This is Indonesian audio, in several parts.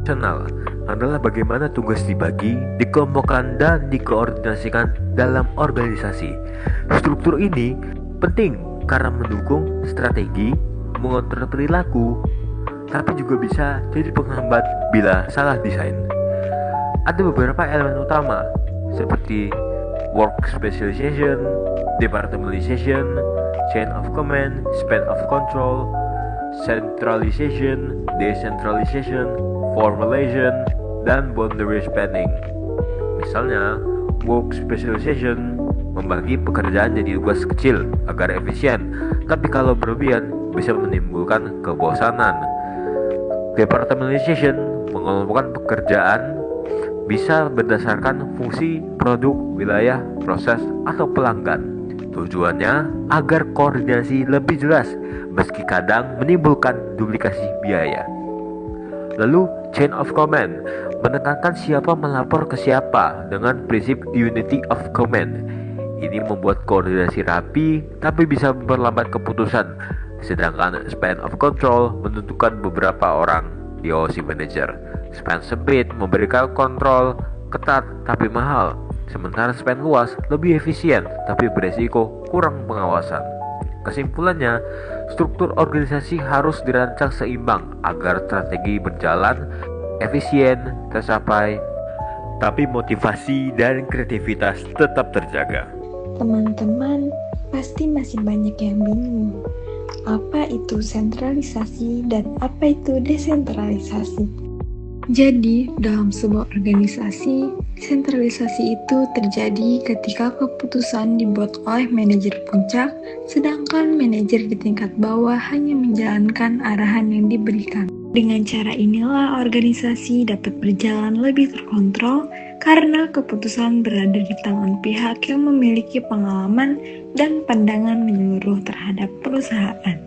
Operasional adalah bagaimana tugas dibagi, dikelompokkan, dan dikoordinasikan dalam organisasi. Struktur ini penting karena mendukung strategi, mengontrol perilaku, tapi juga bisa jadi penghambat bila salah desain. Ada beberapa elemen utama seperti work specialization, departmentalization, chain of command, span of control, centralization, decentralization, formalization, dan boundary spanning. Misalnya, work specialization membagi pekerjaan jadi tugas kecil agar efisien, tapi kalau berlebihan bisa menimbulkan kebosanan. Departmentalization mengelompokkan pekerjaan bisa berdasarkan fungsi, produk, wilayah, proses, atau pelanggan. Tujuannya agar koordinasi lebih jelas, meski kadang menimbulkan duplikasi biaya. Lalu, chain of command menekankan siapa melapor ke siapa dengan prinsip unity of command. Ini membuat koordinasi rapi, tapi bisa memperlambat keputusan. Sedangkan span of control menentukan beberapa orang DOC manager. Span sempit memberikan kontrol ketat tapi mahal. Sementara span luas lebih efisien tapi beresiko kurang pengawasan. Kesimpulannya, struktur organisasi harus dirancang seimbang agar strategi berjalan efisien, tercapai, tapi motivasi dan kreativitas tetap terjaga. Teman-teman, pasti masih banyak yang bingung. Apa itu sentralisasi dan apa itu desentralisasi? Jadi, dalam sebuah organisasi, sentralisasi itu terjadi ketika keputusan dibuat oleh manajer puncak, sedangkan manajer di tingkat bawah hanya menjalankan arahan yang diberikan. Dengan cara inilah organisasi dapat berjalan lebih terkontrol karena keputusan berada di tangan pihak yang memiliki pengalaman dan pandangan menyeluruh terhadap perusahaan.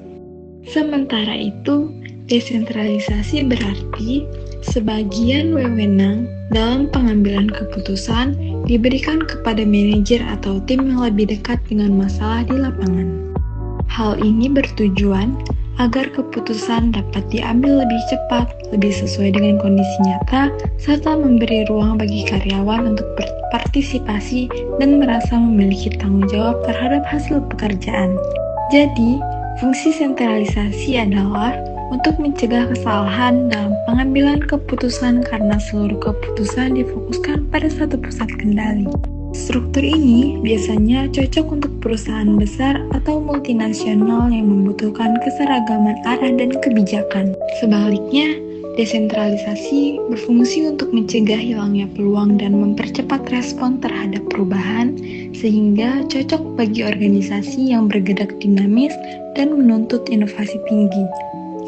Sementara itu, desentralisasi berarti sebagian wewenang dalam pengambilan keputusan diberikan kepada manajer atau tim yang lebih dekat dengan masalah di lapangan. Hal ini bertujuan agar keputusan dapat diambil lebih cepat, lebih sesuai dengan kondisi nyata, serta memberi ruang bagi karyawan untuk berpartisipasi dan merasa memiliki tanggung jawab terhadap hasil pekerjaan. Jadi, fungsi sentralisasi adalah untuk mencegah kesalahan dalam pengambilan keputusan karena seluruh keputusan difokuskan pada satu pusat kendali. Struktur ini biasanya cocok untuk perusahaan besar atau multinasional yang membutuhkan keseragaman arah dan kebijakan. Sebaliknya, desentralisasi berfungsi untuk mencegah hilangnya peluang dan mempercepat respon terhadap perubahan, sehingga cocok bagi organisasi yang bergerak dinamis dan menuntut inovasi tinggi.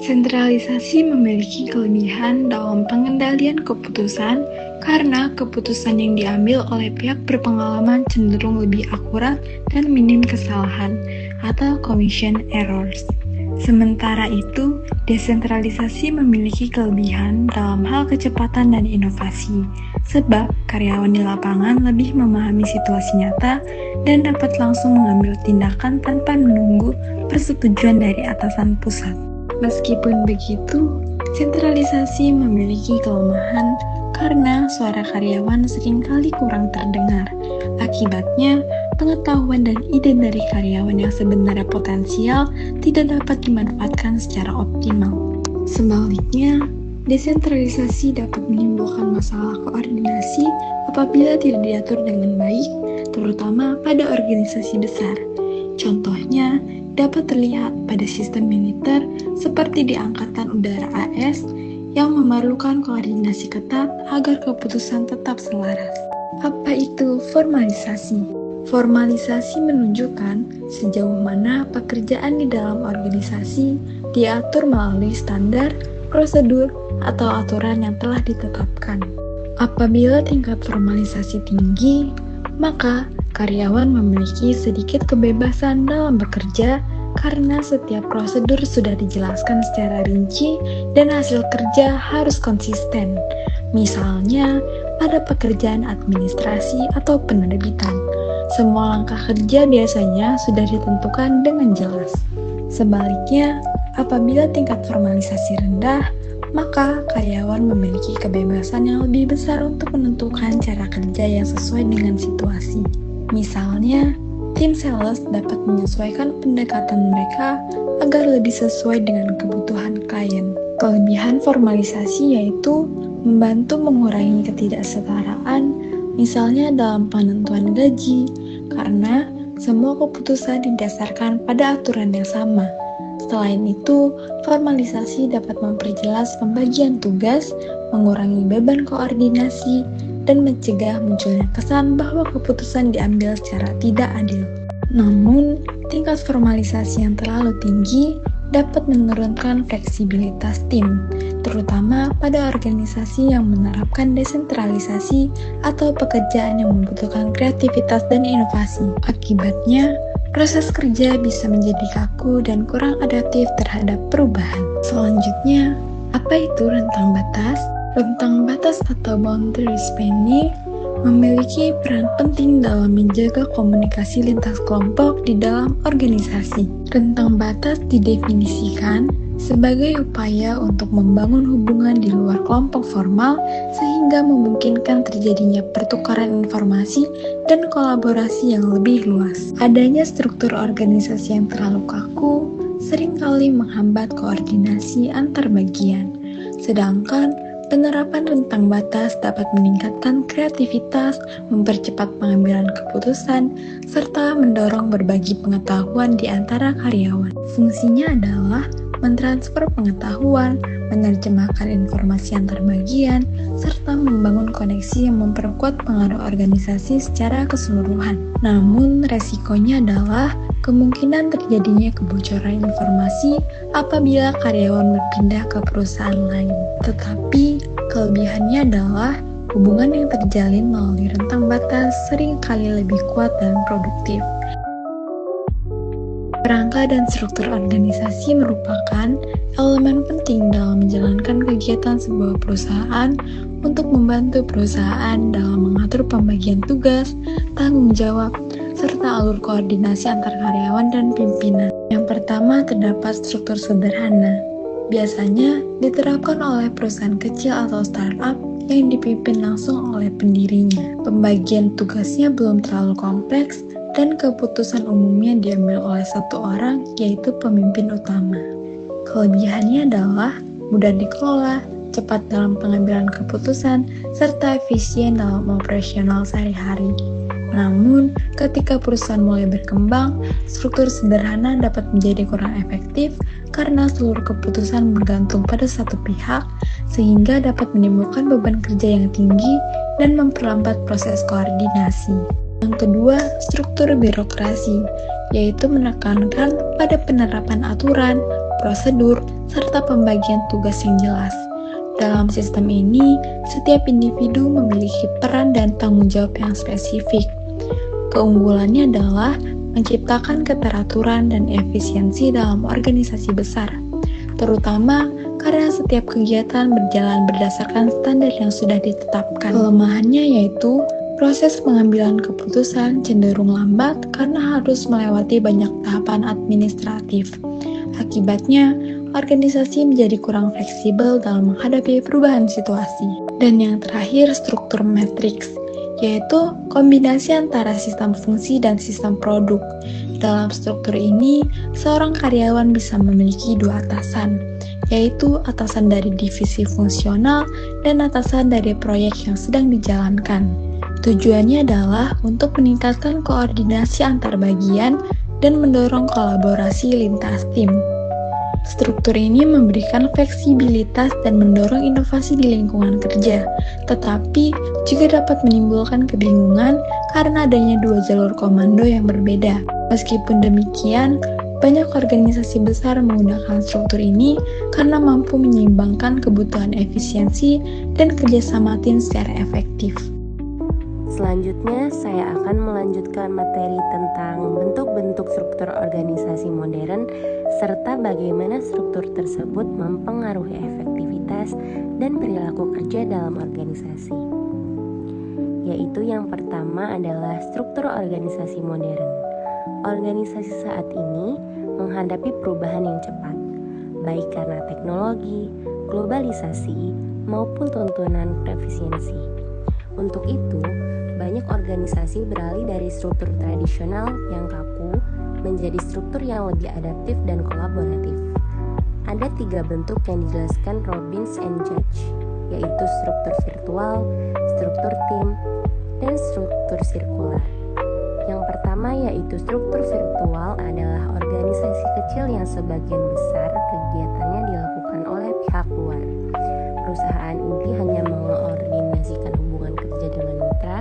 Sentralisasi memiliki kelebihan dalam pengendalian keputusan karena keputusan yang diambil oleh pihak berpengalaman cenderung lebih akurat dan minim kesalahan atau commission errors. Sementara itu, desentralisasi memiliki kelebihan dalam hal kecepatan dan inovasi, sebab karyawan di lapangan lebih memahami situasi nyata dan dapat langsung mengambil tindakan tanpa menunggu persetujuan dari atasan pusat. Meskipun begitu, sentralisasi memiliki kelemahan karena suara karyawan seringkali kurang terdengar. Akibatnya, pengetahuan dan ide dari karyawan yang sebenarnya potensial tidak dapat dimanfaatkan secara optimal. Sebaliknya, desentralisasi dapat menimbulkan masalah koordinasi apabila tidak diatur dengan baik, terutama pada organisasi besar. Contohnya, dapat terlihat pada sistem militer seperti di Angkatan Udara AS yang memerlukan koordinasi ketat agar keputusan tetap selaras. Apa itu formalisasi? Formalisasi menunjukkan sejauh mana pekerjaan di dalam organisasi diatur melalui standar, prosedur, atau aturan yang telah ditetapkan. Apabila tingkat formalisasi tinggi, maka karyawan memiliki sedikit kebebasan dalam bekerja karena setiap prosedur sudah dijelaskan secara rinci dan hasil kerja harus konsisten. Misalnya, pada pekerjaan administrasi atau penerbitan, semua langkah kerja biasanya sudah ditentukan dengan jelas. Sebaliknya, apabila tingkat formalisasi rendah, maka karyawan memiliki kebebasan yang lebih besar untuk menentukan cara kerja yang sesuai dengan situasi. Misalnya, tim sales dapat menyesuaikan pendekatan mereka agar lebih sesuai dengan kebutuhan klien. Kelebihan formalisasi yaitu membantu mengurangi ketidaksetaraan, misalnya dalam penentuan gaji, karena semua keputusan didasarkan pada aturan yang sama. Selain itu, formalisasi dapat memperjelas pembagian tugas, mengurangi beban koordinasi, dan mencegah munculnya kesan bahwa keputusan diambil secara tidak adil. Namun, tingkat formalisasi yang terlalu tinggi dapat menurunkan fleksibilitas tim, terutama pada organisasi yang menerapkan desentralisasi atau pekerjaan yang membutuhkan kreativitas dan inovasi. Akibatnya, proses kerja bisa menjadi kaku dan kurang adaptif terhadap perubahan. Selanjutnya, apa itu rentang batas? Rentang batas atau boundary spanning memiliki peran penting dalam menjaga komunikasi lintas kelompok di dalam organisasi. Rentang batas didefinisikan sebagai upaya untuk membangun hubungan di luar kelompok formal sehingga memungkinkan terjadinya pertukaran informasi dan kolaborasi yang lebih luas. Adanya struktur organisasi yang terlalu kaku seringkali menghambat koordinasi antar bagian. Sedangkan penerapan rentang batas dapat meningkatkan kreativitas, mempercepat pengambilan keputusan, serta mendorong berbagi pengetahuan di antara karyawan. Fungsinya adalah mentransfer pengetahuan, menerjemahkan informasi antar bagian, serta membangun koneksi yang memperkuat pengaruh organisasi secara keseluruhan. Namun, resikonya adalah kemungkinan terjadinya kebocoran informasi apabila karyawan berpindah ke perusahaan lain. Tetapi, kelebihannya adalah hubungan yang terjalin melalui rentang batas seringkali lebih kuat dan produktif. Kerangka dan struktur organisasi merupakan elemen penting dalam menjalankan kegiatan sebuah perusahaan untuk membantu perusahaan dalam mengatur pembagian tugas, tanggung jawab, serta alur koordinasi antar karyawan dan pimpinan. Yang pertama, terdapat struktur sederhana. Biasanya diterapkan oleh perusahaan kecil atau startup yang dipimpin langsung oleh pendirinya. Pembagian tugasnya belum terlalu kompleks, dan keputusan umumnya diambil oleh satu orang, yaitu pemimpin utama. Kelebihannya adalah mudah dikelola, cepat dalam pengambilan keputusan, serta efisien dalam operasional sehari-hari. Namun, ketika perusahaan mulai berkembang, struktur sederhana dapat menjadi kurang efektif karena seluruh keputusan bergantung pada satu pihak, sehingga dapat menimbulkan beban kerja yang tinggi dan memperlambat proses koordinasi. Yang kedua, struktur birokrasi, yaitu menekankan pada penerapan aturan, prosedur, serta pembagian tugas yang jelas. Dalam sistem ini, setiap individu memiliki peran dan tanggung jawab yang spesifik. Keunggulannya adalah menciptakan keteraturan dan efisiensi dalam organisasi besar, terutama karena setiap kegiatan berjalan berdasarkan standar yang sudah ditetapkan. Kelemahannya yaitu proses pengambilan keputusan cenderung lambat karena harus melewati banyak tahapan administratif. Akibatnya, organisasi menjadi kurang fleksibel dalam menghadapi perubahan situasi. Dan yang terakhir, struktur matriks, yaitu kombinasi antara sistem fungsi dan sistem produk. Dalam struktur ini, seorang karyawan bisa memiliki dua atasan, yaitu atasan dari divisi fungsional dan atasan dari proyek yang sedang dijalankan. Tujuannya adalah untuk meningkatkan koordinasi antar bagian dan mendorong kolaborasi lintas tim. Struktur ini memberikan fleksibilitas dan mendorong inovasi di lingkungan kerja, tetapi juga dapat menimbulkan kebingungan karena adanya dua jalur komando yang berbeda. Meskipun demikian, banyak organisasi besar menggunakan struktur ini karena mampu menyeimbangkan kebutuhan efisiensi dan kerjasama tim secara efektif. Selanjutnya, saya akan melanjutkan materi tentang bentuk-bentuk struktur organisasi modern serta bagaimana struktur tersebut mempengaruhi efektivitas dan perilaku kerja dalam organisasi. Yaitu yang pertama adalah struktur organisasi modern. Organisasi saat ini menghadapi perubahan yang cepat, baik karena teknologi, globalisasi, maupun tuntunan efisiensi. Untuk itu, banyak organisasi beralih dari struktur tradisional yang kaku menjadi struktur yang lebih adaptif dan kolaboratif. Ada 3 bentuk yang dijelaskan Robbins and Judge, yaitu struktur virtual, struktur tim, dan struktur sirkular. Yang pertama yaitu struktur virtual adalah organisasi kecil yang sebagian besar kegiatannya dilakukan oleh pihak luar. Perusahaan inti hanya mengkoordinasikan hubungan kerja dengan mitra,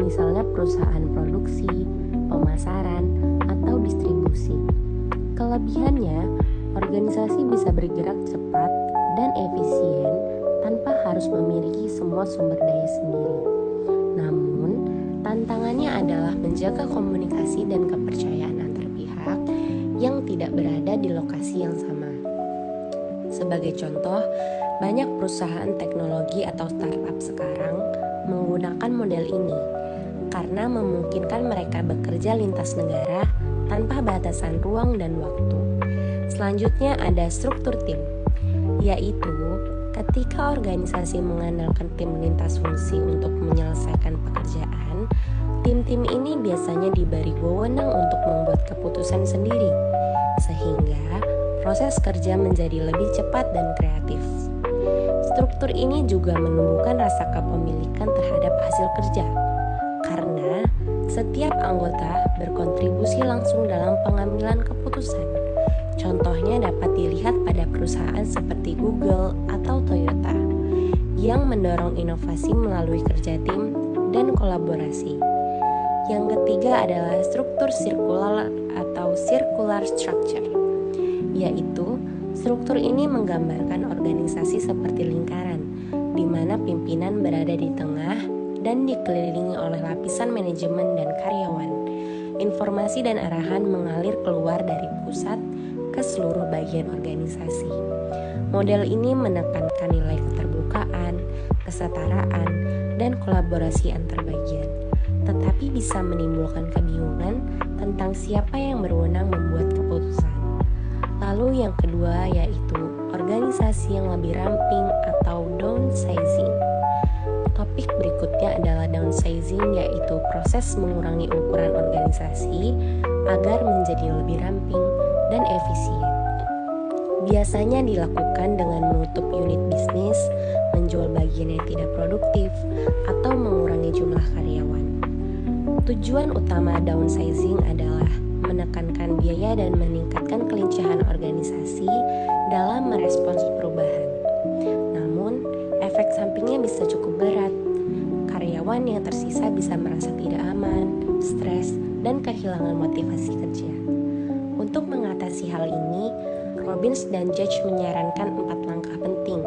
misalnya perusahaan produksi, pemasaran, atau distribusi. Kelebihannya, organisasi bisa bergerak cepat dan efisien tanpa harus memiliki semua sumber daya sendiri. Namun, tantangannya adalah menjaga komunikasi dan kepercayaan antar pihak yang tidak berada di lokasi yang sama. Sebagai contoh, banyak perusahaan teknologi atau startup sekarang menggunakan model ini karena memungkinkan mereka bekerja lintas negara tanpa batasan ruang dan waktu. Selanjutnya ada struktur tim, yaitu ketika organisasi mengandalkan tim lintas fungsi untuk menyelesaikan pekerjaan, tim-tim ini biasanya diberi wewenang untuk membuat keputusan sendiri, sehingga proses kerja menjadi lebih cepat dan kreatif. Struktur ini juga menumbuhkan rasa kepemilikan terhadap hasil kerja, karena setiap anggota berkontribusi langsung dalam pengambilan keputusan. Contohnya dapat dilihat pada perusahaan seperti Google atau Toyota yang mendorong inovasi melalui kerja tim dan kolaborasi. Yang ketiga adalah struktur sirkular atau circular structure, yaitu struktur ini menggambarkan organisasi seperti lingkaran, di mana pimpinan berada di tengah dan dikelilingi oleh lapisan manajemen dan karyawan. Informasi dan arahan mengalir keluar dari pusat ke seluruh bagian organisasi. Model ini menekankan nilai keterbukaan, kesetaraan, dan kolaborasi antar bagian, tetapi bisa menimbulkan kebingungan tentang siapa yang berwenang membuat keputusan. Lalu yang kedua yaitu organisasi yang lebih ramping atau downsizing. Topik berikutnya adalah downsizing, yaitu proses mengurangi ukuran organisasi agar menjadi lebih ramping dan efisien. Biasanya dilakukan dengan menutup unit bisnis, menjual bagian yang tidak produktif, atau mengurangi jumlah karyawan. Tujuan utama downsizing adalah menekankan biaya dan meningkatkan kelincahan organisasi dalam merespons perubahan. Namun, efek sampingnya bisa cukup berat. Karyawan yang tersisa bisa merasa tidak aman, stres, dan kehilangan motivasi kerja. Untuk mengatasi hal ini, Robbins dan Judge menyarankan 4 langkah penting.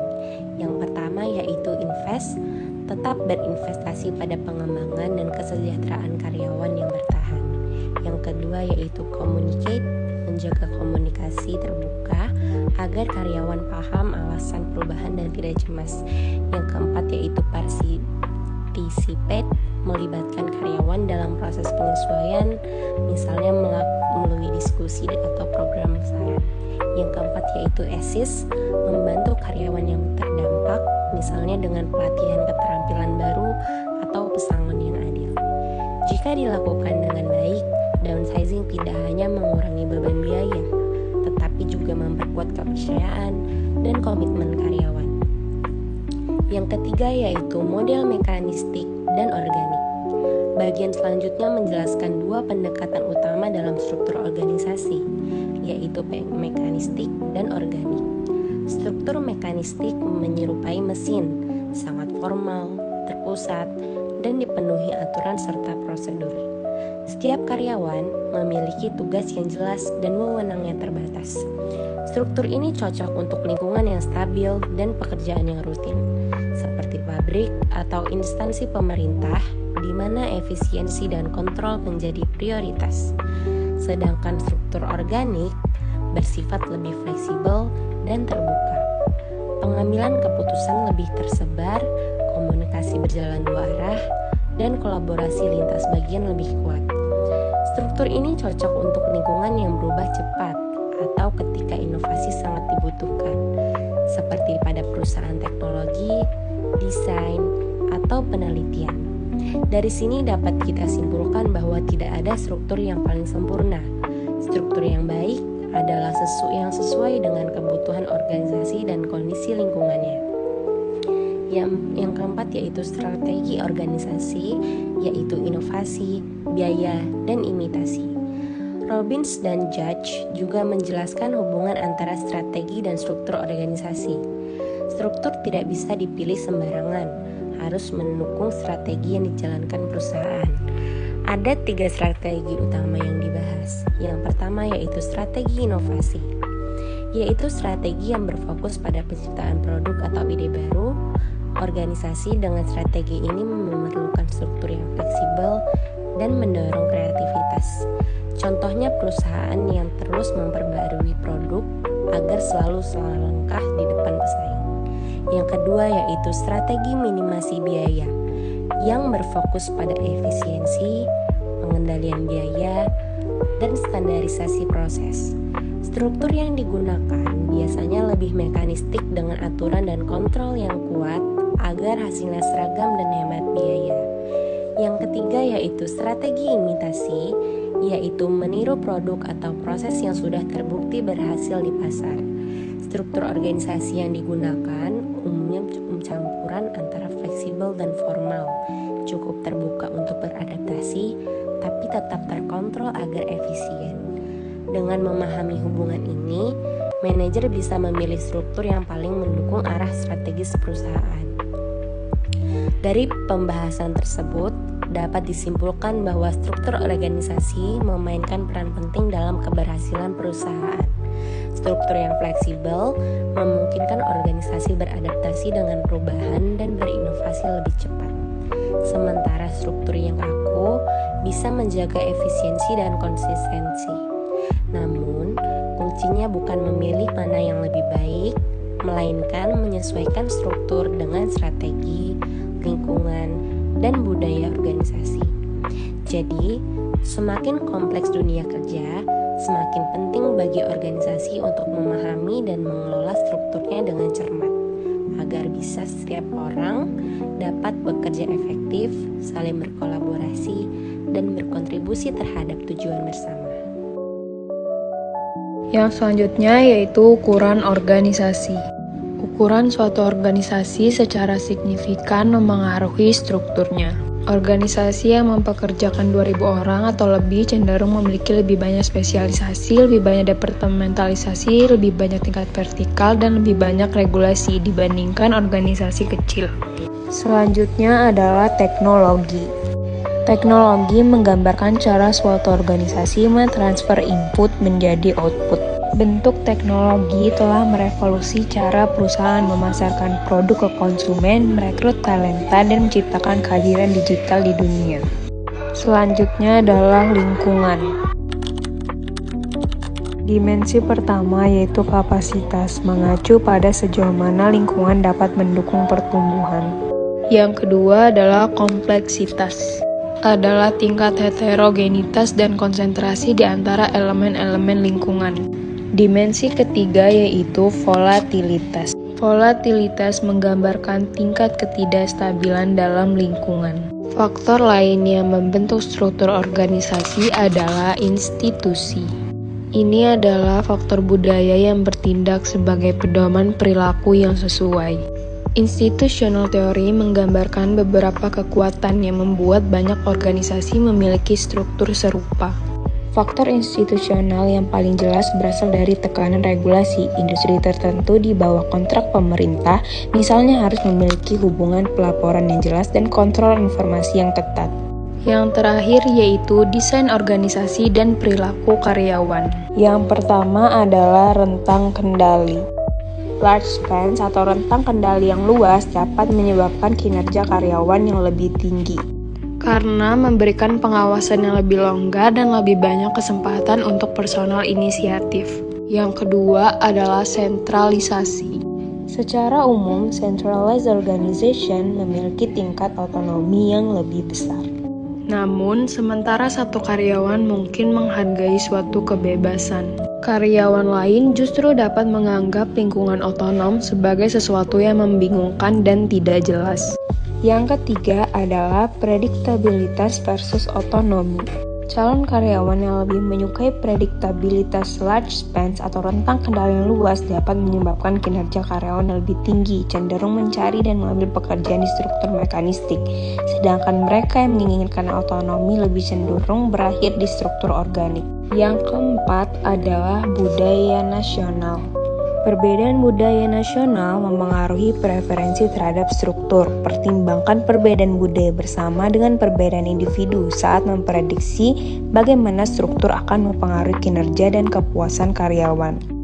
Yang pertama yaitu invest, tetap berinvestasi pada pengembangan dan kesejahteraan karyawan yang bertahan. Yang kedua yaitu communicate, menjaga komunikasi terbuka agar karyawan paham alasan perubahan dan tidak cemas. Yang keempat yaitu participate, melibatkan karyawan dalam proses penyesuaian, misalnya melalui diskusi atau program saran. Yang keempat yaitu assist, membantu karyawan yang terdampak, misalnya dengan pelatihan keterampilan baru atau pesangon yang adil. Jika dilakukan dengan baik, downsizing tidak hanya mengurangi beban biaya, tetapi juga memperkuat kepercayaan dan komitmen karyawan. Yang ketiga yaitu model mekanistik dan organik. Bagian selanjutnya menjelaskan 2 pendekatan utama dalam struktur organisasi, yaitu mekanistik dan organik. Struktur mekanistik menyerupai mesin, sangat formal, terpusat, dan dipenuhi aturan serta prosedur. Setiap karyawan memiliki tugas yang jelas dan wewenang yang terbatas. Struktur ini cocok untuk lingkungan yang stabil dan pekerjaan yang rutin, seperti pabrik atau instansi pemerintah, di mana efisiensi dan kontrol menjadi prioritas. Sedangkan struktur organik bersifat lebih fleksibel dan terbuka. Pengambilan keputusan lebih tersebar, komunikasi berjalan 2 arah, dan kolaborasi lintas bagian lebih kuat. Struktur ini cocok untuk lingkungan yang berubah cepat atau ketika inovasi sangat dibutuhkan, seperti pada perusahaan teknologi, desain, atau penelitian. Dari sini dapat kita simpulkan bahwa tidak ada struktur yang paling sempurna. Struktur yang baik adalah yang sesuai dengan kebutuhan organisasi dan kondisi lingkungannya. Yang keempat yaitu strategi organisasi, yaitu inovasi, biaya, dan imitasi. Robbins dan Judge juga menjelaskan hubungan antara strategi dan struktur organisasi. Struktur tidak bisa dipilih sembarangan, harus mendukung strategi yang dijalankan perusahaan. Ada 3 strategi utama yang dibahas. Yang pertama yaitu strategi inovasi, yaitu strategi yang berfokus pada penciptaan produk atau ide baru. Organisasi dengan strategi ini memerlukan struktur yang fleksibel dan mendorong kreativitas. Contohnya perusahaan yang terus memperbarui produk agar selalu langkah di depan pesaing. Yang kedua yaitu strategi minimasi biaya, yang berfokus pada efisiensi, pengendalian biaya, dan standarisasi proses. Struktur yang digunakan biasanya lebih mekanistik dengan aturan dan kontrol yang kuat agar hasilnya seragam dan hemat biaya. Yang ketiga yaitu strategi imitasi, yaitu meniru produk atau proses yang sudah terbukti berhasil di pasar. Struktur organisasi yang digunakan umumnya campuran antara fleksibel dan formal, cukup terbuka untuk beradaptasi, tapi tetap terkontrol agar efisien. Dengan memahami hubungan ini, manajer bisa memilih struktur yang paling mendukung arah strategis perusahaan. Dari pembahasan tersebut, dapat disimpulkan bahwa struktur organisasi memainkan peran penting dalam keberhasilan perusahaan. Struktur yang fleksibel memungkinkan organisasi beradaptasi dengan perubahan dan berinovasi lebih cepat. Sementara struktur yang kaku bisa menjaga efisiensi dan konsistensi. Namun, kuncinya bukan memilih mana yang lebih baik, melainkan menyesuaikan struktur dengan strategi, lingkungan, dan budaya organisasi. Jadi, semakin kompleks dunia kerja, semakin penting bagi organisasi untuk memahami dan mengelola strukturnya dengan cermat, agar bisa setiap orang dapat bekerja efektif, saling berkolaborasi, dan berkontribusi terhadap tujuan bersama. Yang selanjutnya yaitu ukuran organisasi. Ukuran suatu organisasi secara signifikan memengaruhi strukturnya. Organisasi yang mempekerjakan 2.000 orang atau lebih cenderung memiliki lebih banyak spesialisasi, lebih banyak departementalisasi, lebih banyak tingkat vertikal, dan lebih banyak regulasi dibandingkan organisasi kecil. Selanjutnya adalah teknologi. Teknologi menggambarkan cara suatu organisasi mentransfer input menjadi output. Bentuk teknologi telah merevolusi cara perusahaan memasarkan produk ke konsumen, merekrut talenta, dan menciptakan kehadiran digital di dunia. Selanjutnya adalah lingkungan. Dimensi pertama yaitu kapasitas, mengacu pada sejauh mana lingkungan dapat mendukung pertumbuhan. Yang kedua adalah kompleksitas, adalah tingkat heterogenitas dan konsentrasi di antara elemen-elemen lingkungan. Dimensi ketiga yaitu volatilitas. Volatilitas menggambarkan tingkat ketidakstabilan dalam lingkungan. Faktor lain yang membentuk struktur organisasi adalah institusi. Ini adalah faktor budaya yang bertindak sebagai pedoman perilaku yang sesuai. Institutional theory menggambarkan beberapa kekuatan yang membuat banyak organisasi memiliki struktur serupa. Faktor institusional yang paling jelas berasal dari tekanan regulasi. Industri tertentu di bawah kontrak pemerintah misalnya harus memiliki hubungan pelaporan yang jelas dan kontrol informasi yang ketat. Yang terakhir yaitu desain organisasi dan perilaku karyawan. Yang pertama adalah rentang kendali. Large spans atau rentang kendali yang luas dapat menyebabkan kinerja karyawan yang lebih tinggi, karena memberikan pengawasan yang lebih longgar dan lebih banyak kesempatan untuk personal inisiatif. Yang kedua adalah sentralisasi. Secara umum, centralized organization memiliki tingkat otonomi yang lebih besar. Namun, sementara satu karyawan mungkin menghargai suatu kebebasan. Karyawan lain justru dapat menganggap lingkungan otonom sebagai sesuatu yang membingungkan dan tidak jelas. Yang ketiga adalah prediktabilitas versus otonomi. Calon karyawan yang lebih menyukai prediktabilitas large spans atau rentang kendali yang luas dapat menyebabkan kinerja karyawan yang lebih tinggi, cenderung mencari dan mengambil pekerjaan di struktur mekanistik. Sedangkan mereka yang menginginkan otonomi lebih cenderung berakhir di struktur organik. Yang keempat adalah budaya nasional. Perbedaan budaya nasional mempengaruhi preferensi terhadap struktur. Pertimbangkan perbedaan budaya bersama dengan perbedaan individu saat memprediksi bagaimana struktur akan mempengaruhi kinerja dan kepuasan karyawan.